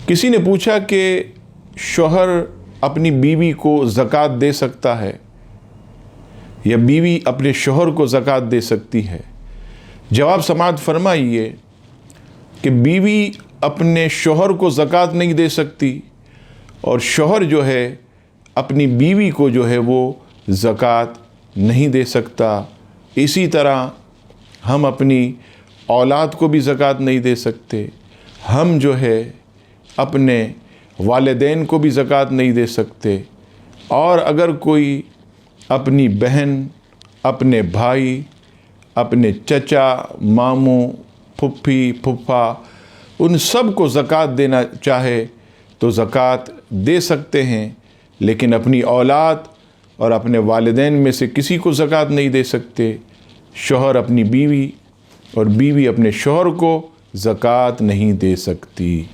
किसी ने पूछा कि शौहर अपनी बीवी को ज़कात दे सकता है या बीवी अपने शौहर को ज़कात दे सकती है। जवाब समाअत फरमाइए कि बीवी अपने शौहर को ज़कात नहीं दे सकती और शौहर जो है अपनी बीवी को जो है वो ज़कात नहीं दे सकता। इसी तरह हम अपनी औलाद को भी ज़कात नहीं दे सकते। हम जो है अपने वालिदैन को भी ज़कात नहीं दे सकते। और अगर कोई अपनी बहन, अपने भाई, अपने चचा, मामू, फुफ्फी, फुफ्फा उन सब को ज़कात देना चाहे तो ज़कात दे सकते हैं, लेकिन अपनी औलाद और अपने वालिदैन में से किसी को ज़कात नहीं दे सकते। शौहर अपनी बीवी और बीवी अपने शौहर को ज़कात नहीं दे सकती।